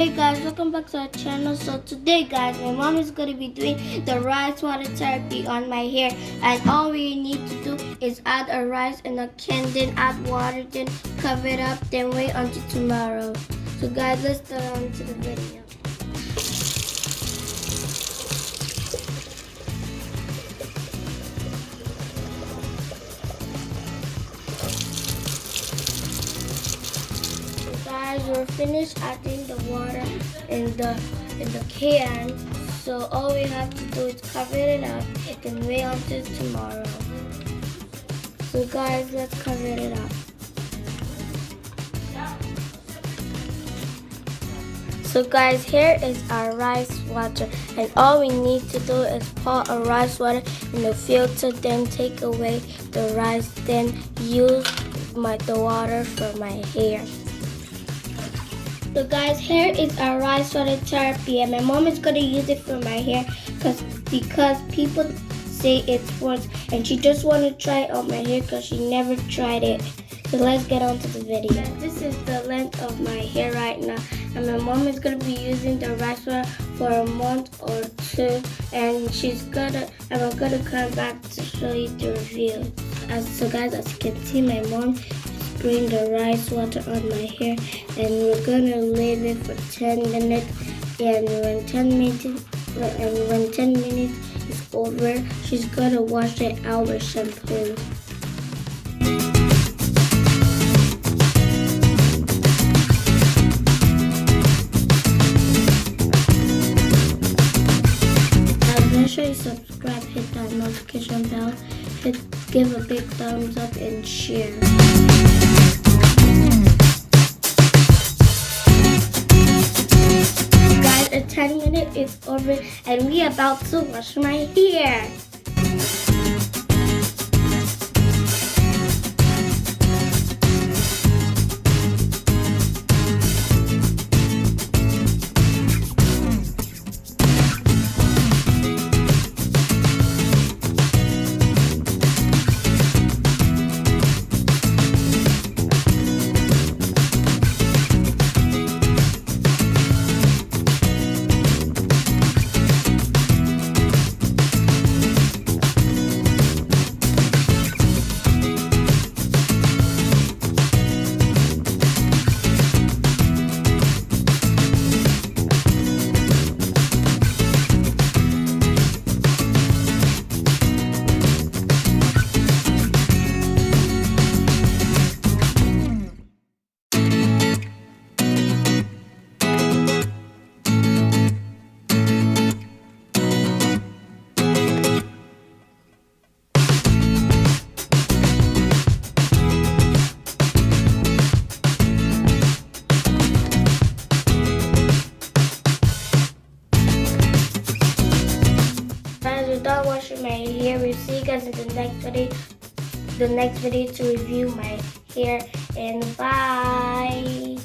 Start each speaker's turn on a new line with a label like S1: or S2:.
S1: Hey guys, welcome back to our channel. So today guys, my mom is going to be doing the rice water therapy on my hair, and all we need to do is add a rice in a can, then add water, then cover it up, then wait until tomorrow. So guys, let's get on to the video. Guys, we're finished adding the water in the can. So all we have to do is cover it up and wait until tomorrow. So guys, let's cover it up. So guys, here is our rice water, and all we need to do is pour a rice water in the filter, then take away the rice, then use the water for my hair. So guys, here is our rice water therapy, and my mom is going to use it for my hair because people say it works, and she just want to try it on my hair because she never tried it. So let's get on to the video. This is the length of my hair right now, and my mom is going to be using the rice water for a month or two, and I'm going to come back to show you the review. So guys, as you can see, my mom spraying the rice water on my hair, and we're gonna leave it for 10 minutes, and when 10 minutes is over, she's gonna wash it out with shampoo. Make sure you subscribe, hit that notification bell, give a big thumbs up, and share. Guys, a 10 minutes is over, and we are about to wash my hair. We're done washing my hair. We'll see you guys in the next video to review my hair, and bye.